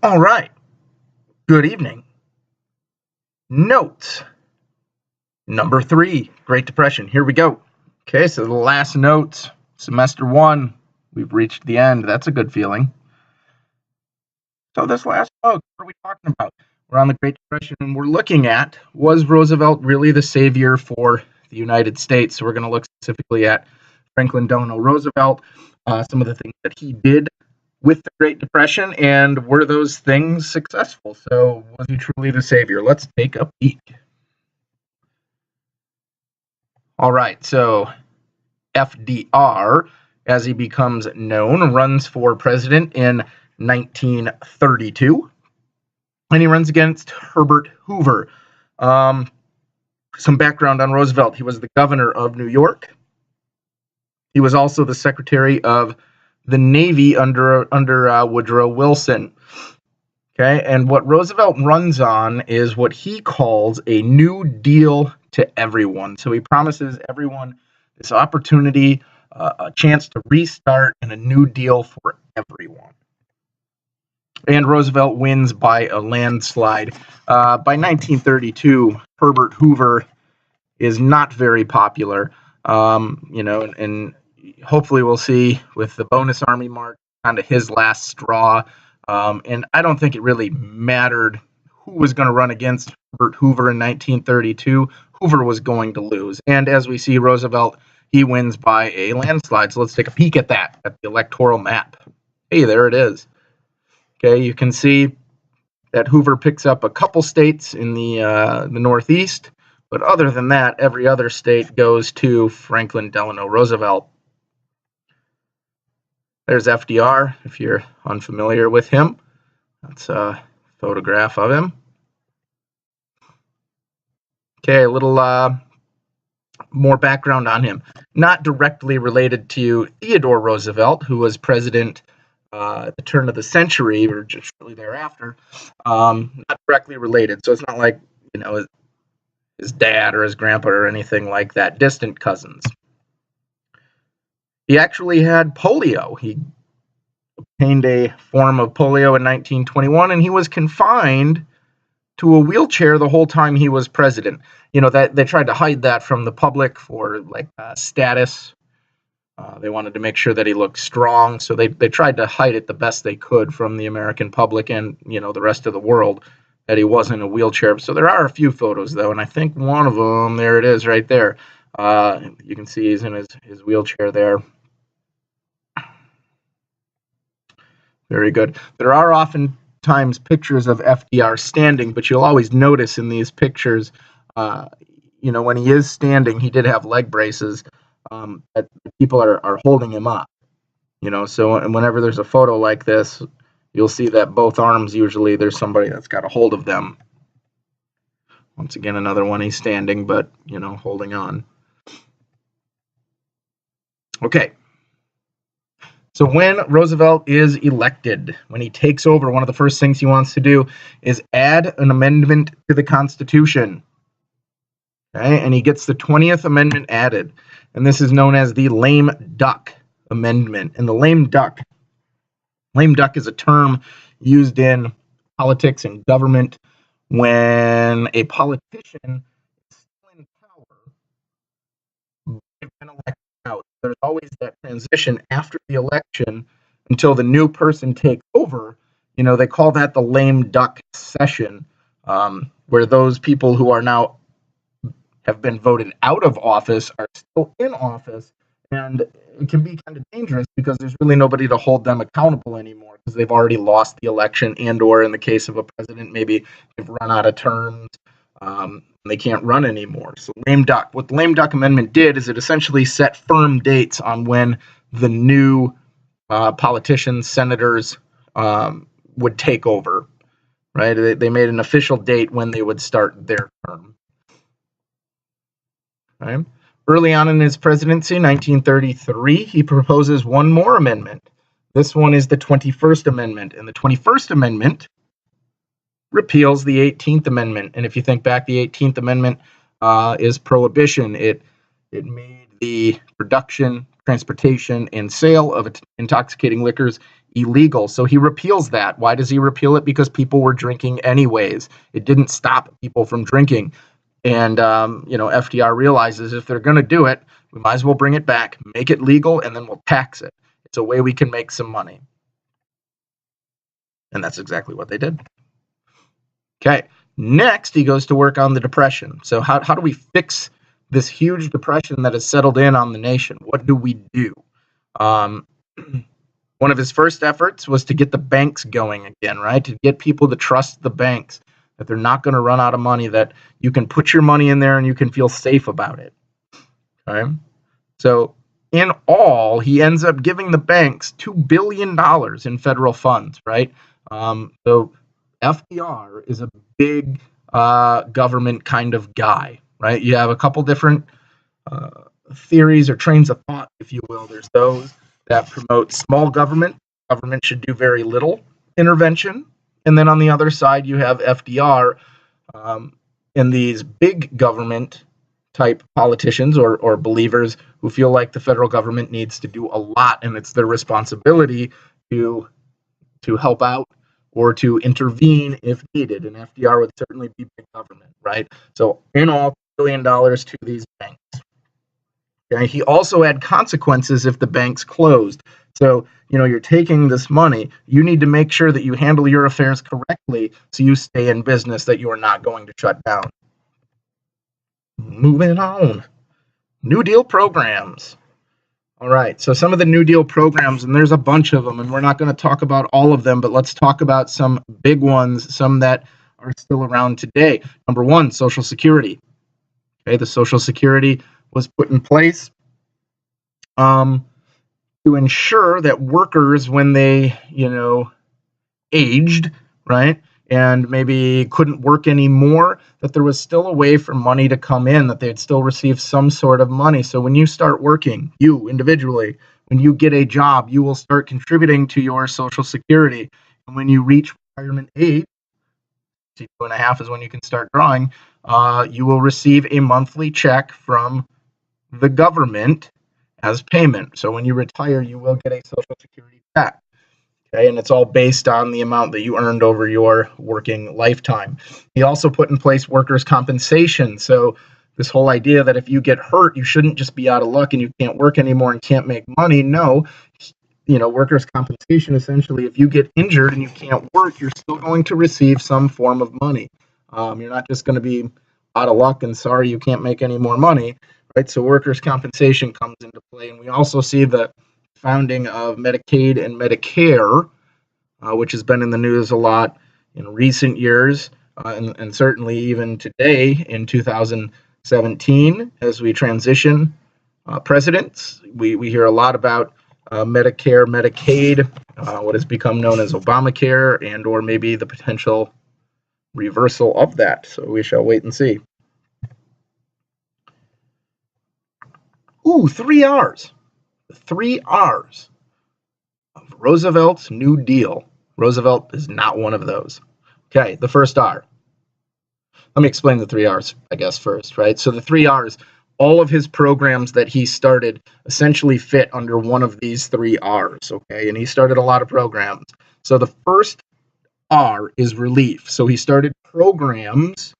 All right. Good evening. Notes. Number 3, Great Depression. Here we go. Okay, so the last notes, semester 1. We've reached the end. That's a good feeling. So this last note, what are we talking about? We're on the Great Depression, and we're looking at, was Roosevelt really the savior for the United States? So we're going to look specifically at Franklin Delano Roosevelt, some of the things that he did with the Great Depression, and were those things successful? So was he truly the savior? Let's take a peek. All right, so FDR, as he becomes known, runs for president in 1932, and he runs against Herbert Hoover. Some background on Roosevelt: he was the governor of New York. He was also the Secretary of the Navy under Woodrow Wilson. Okay, and what Roosevelt runs on is what he calls a New Deal to everyone. So he promises everyone this opportunity, a chance to restart, and a new deal for everyone. And Roosevelt wins by a landslide. By 1932, Herbert Hoover is not very popular. And hopefully we'll see with the bonus army march kind of his last straw. And I don't think it really mattered who was going to run against Herbert Hoover in 1932. Hoover was going to lose. And as we see, Roosevelt, he wins by a landslide. So let's take a peek at that, at the electoral map. Hey, there it is. Okay, you can see that Hoover picks up a couple states in the Northeast. But other than that, every other state goes to Franklin Delano Roosevelt. There's FDR, if you're unfamiliar with him. That's a photograph of him. Okay, a little more background on him. Not directly related to Theodore Roosevelt, who was president at the turn of the century, or just shortly thereafter. Not directly related, so it's not like, his dad or his grandpa or anything like that, distant cousins. He actually had polio. He obtained a form of polio in 1921, and he was confined to a wheelchair the whole time he was president. That they tried to hide that from the public for status. They wanted to make sure that he looked strong, so they tried to hide it the best they could from the American public and the rest of the world, that he wasn't in a wheelchair. So there are a few photos, though, and I think one of them, there it is right there. You can see he's in his wheelchair there. Very good. There are oftentimes pictures of FDR standing, but you'll always notice in these pictures, when he is standing, he did have leg braces, that people are holding him up. So and whenever there's a photo like this, you'll see that both arms, usually there's somebody that's got a hold of them. Once again, another one, he's standing, but, holding on. Okay. So when Roosevelt is elected, when he takes over, one of the first things he wants to do is add an amendment to the Constitution. Okay? And he gets the 20th Amendment added. And this is known as the lame duck amendment. And the lame duck is a term used in politics and government when a politician is still in power, but they've been elected out. There's always that transition after the election until the new person takes over. They call that the lame duck session, where those people who are now have been voted out of office are still in office, and it can be kind of dangerous because there's really nobody to hold them accountable anymore, because they've already lost the election, and or in the case of a president, maybe they've run out of terms, and they can't run anymore. So lame duck. What the lame duck amendment did is it essentially set firm dates on when the new politicians, senators, would take over. Right? They made an official date when they would start their term. Right? Early on in his presidency, 1933, he proposes one more amendment. This one is the 21st Amendment, and the 21st Amendment repeals the 18th Amendment. And if you think back, the 18th Amendment is prohibition. It made the production, transportation, and sale of intoxicating liquors illegal. So he repeals that. Why does he repeal it? Because people were drinking anyways. It didn't stop people from drinking. And, FDR realizes if they're going to do it, we might as well bring it back, make it legal, and then we'll tax it. It's a way we can make some money. And that's exactly what they did. Okay, next he goes to work on the Depression. So how do we fix this huge depression that has settled in on the nation? What do we do? One of his first efforts was to get the banks going again, right? To get people to trust the banks, that they're not going to run out of money, that you can put your money in there and you can feel safe about it. Okay? So in all, he ends up giving the banks $2 billion in federal funds, right? So FDR is a big government kind of guy, right? You have a couple different theories or trains of thought, if you will. There's those that promote small government. Government should do very little intervention. And then on the other side, you have FDR and these big government type politicians or believers who feel like the federal government needs to do a lot and it's their responsibility to help out or to intervene if needed. And FDR would certainly be big government, right? So in all, $1 billion to these banks. Okay? He also had consequences if the banks closed. So, you're taking this money. You need to make sure that you handle your affairs correctly so you stay in business, that you are not going to shut down. Moving on. New Deal programs. All right, so some of the New Deal programs, and there's a bunch of them, and we're not going to talk about all of them, but let's talk about some big ones, some that are still around today. Number one, Social Security. Okay, the Social Security was put in place to ensure that workers, when they, aged, right, and maybe couldn't work anymore, that there was still a way for money to come in, that they'd still receive some sort of money. So when you start working, you individually, when you get a job, you will start contributing to your Social Security. And when you reach retirement age, 2.5 is when you can start drawing, you will receive a monthly check from the government as payment. So when you retire, you will get a Social Security check. Okay, and it's all based on the amount that you earned over your working lifetime. He also put in place workers' compensation. So this whole idea that if you get hurt, you shouldn't just be out of luck and you can't work anymore and can't make money. No, workers' compensation, essentially, if you get injured and you can't work, you're still going to receive some form of money. You're not just going to be out of luck and sorry you can't make any more money, right? So workers' compensation comes into play. And we also see the founding of Medicaid and Medicare, which has been in the news a lot in recent years, and certainly even today in 2017, as we transition presidents. We hear a lot about Medicare, Medicaid, what has become known as Obamacare, and or maybe the potential reversal of that. So we shall wait and see. Ooh, 3 R's. The 3 R's of Roosevelt's New Deal. Roosevelt is not one of those. Okay, the first R. Let me explain the 3 R's, I guess, first, right? So the 3 R's, all of his programs that he started essentially fit under one of these 3 R's, okay? And he started a lot of programs. So the first R is relief. So he started programs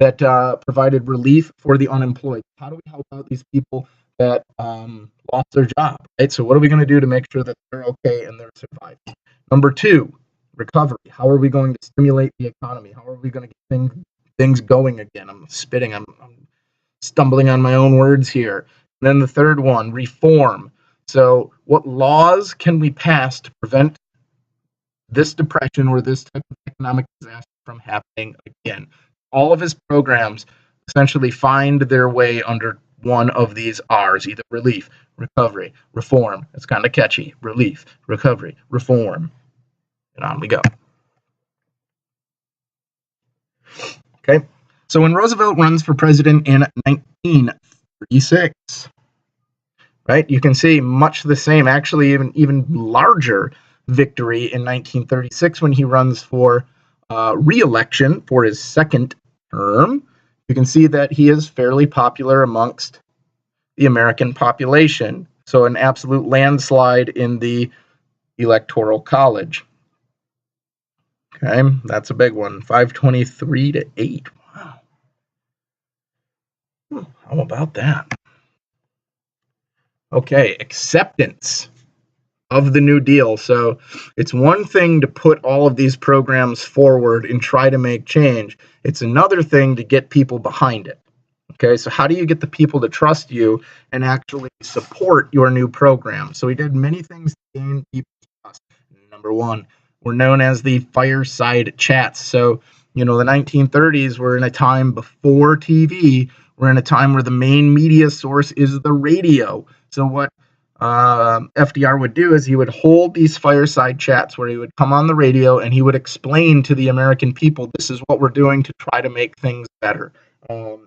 that provided relief for the unemployed. How do we help out these people that lost their job, right? So what are we going to do to make sure that they're okay and they're surviving? Number 2, recovery. How are we going to stimulate the economy? How are we going to get things going again? I'm spitting. I'm stumbling on my own words here. And then the third one, reform. So what laws can we pass to prevent this depression or this type of economic disaster from happening again? All of his programs essentially find their way under one of these R's, either relief, recovery, reform. It's kind of catchy. Relief, recovery, reform. And on we go. Okay. So when Roosevelt runs for president in 1936, right, you can see much the same, actually even larger victory in 1936 when he runs for re-election for his second term. You can see that he is fairly popular amongst the American population. So an absolute landslide in the Electoral College. Okay, that's a big one. 523 to 8. Wow. How about that? Okay, acceptance of the New Deal. So it's one thing to put all of these programs forward and try to make change. It's another thing to get people behind it. Okay, so how do you get the people to trust you and actually support your new program? So we did many things to gain people's trust. Number one, we're known as the fireside chats. So, the 1930s were in a time before TV. We're in a time where the main media source is the radio. So what FDR would do is he would hold these fireside chats where he would come on the radio and he would explain to the American people, this is what we're doing to try to make things better. Try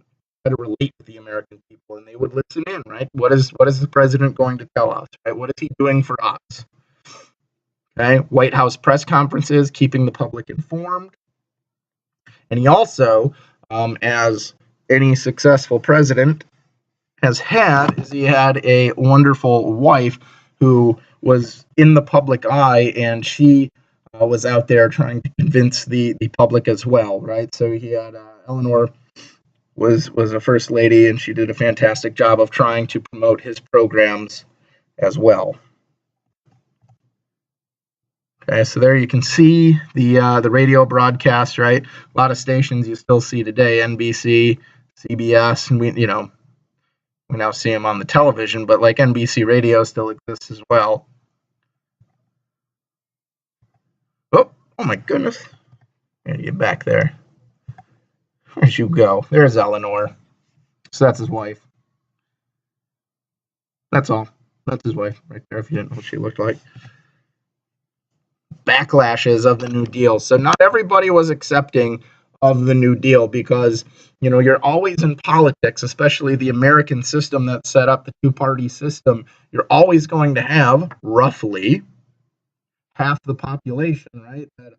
to relate with the American people, and they would listen in, right? What is the president going to tell us, right? What is he doing for us? Okay, White House press conferences, keeping the public informed. And he also, as any successful president has had, is he had a wonderful wife who was in the public eye, and she was out there trying to convince the public as well, right? So he had Eleanor was a first lady, and she did a fantastic job of trying to promote his programs as well. Okay, so there you can see the radio broadcast, right? A lot of stations you still see today, NBC, CBS, and we now see them on the television, but like NBC radio still exists as well. Oh my goodness. Get back there. Where'd you go? There's Eleanor. So that's his wife. That's all. That's his wife right there, if you didn't know what she looked like. Backlashes of the New Deal. So not everybody was accepting of the New Deal because, you're always in politics, especially the American system that set up the two-party system. You're always going to have roughly half the population, right, that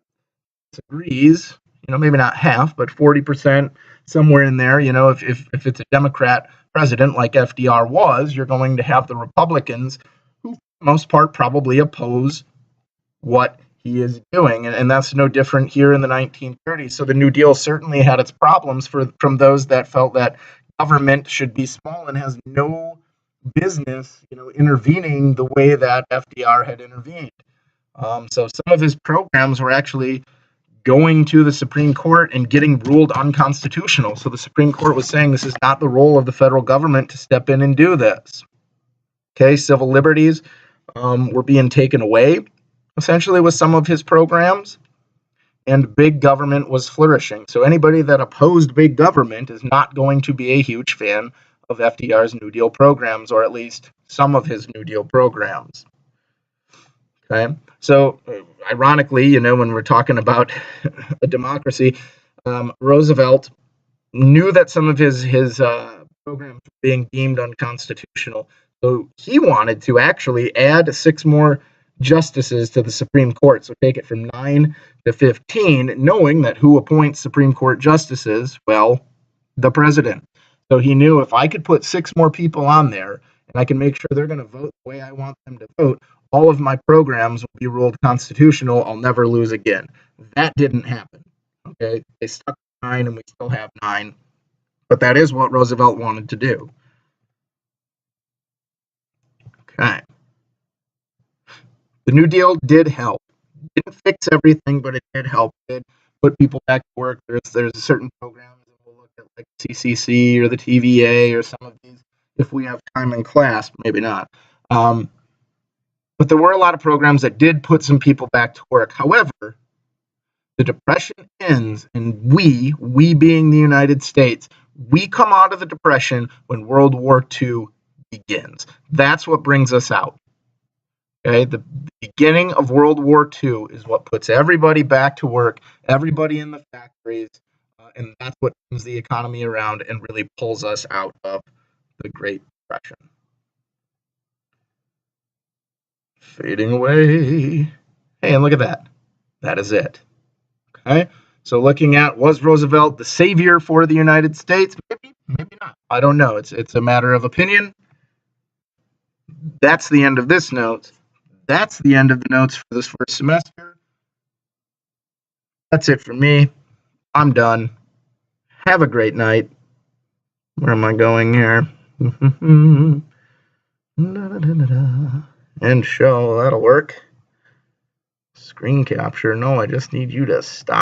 disagrees. Maybe not half, but 40%, somewhere in there. If it's a Democrat president like FDR was, you're going to have the Republicans who, for the most part, probably oppose what he is doing, and that's no different here in the 1930s. So the New Deal certainly had its problems from those that felt that government should be small and has no business, intervening the way that FDR had intervened. So some of his programs were actually going to the Supreme Court and getting ruled unconstitutional. So the Supreme Court was saying this is not the role of the federal government to step in and do this. Okay, civil liberties were being taken away, essentially, with some of his programs, and big government was flourishing. So anybody that opposed big government is not going to be a huge fan of FDR's New Deal programs, or at least some of his New Deal programs. Okay, so ironically, when we're talking about a democracy, Roosevelt knew that some of his programs were being deemed unconstitutional, so he wanted to actually add 6 more justices to the Supreme Court, so take it from 9 to 15, knowing that who appoints Supreme Court justices? Well, the president. So he knew if I could put 6 more people on there, and I can make sure they're going to vote the way I want them to vote, all of my programs will be ruled constitutional. I'll never lose again. That didn't happen. Okay, they stuck to 9, and we still have 9, but that is what Roosevelt wanted to do. Okay. The New Deal did help. It didn't fix everything, but it did help. It did put people back to work. There's certain programs that we'll look at, like CCC or the TVA or some of these, if we have time in class, maybe not. But there were a lot of programs that did put some people back to work. However, the Depression ends, and we being the United States, we come out of the Depression when World War II begins. That's what brings us out. Okay, the beginning of World War II is what puts everybody back to work, everybody in the factories, and that's what turns the economy around and really pulls us out of the Great Depression. Fading away. Hey, and look at that. That is it. Okay, so looking at, was Roosevelt the savior for the United States? Maybe not. I don't know. It's a matter of opinion. That's the end of this note. that's the end of the notes for this first semester. That's it for me. I'm done. Have a great night. Where am I going here? End show. That'll work. Screen capture. No, I just need you to stop.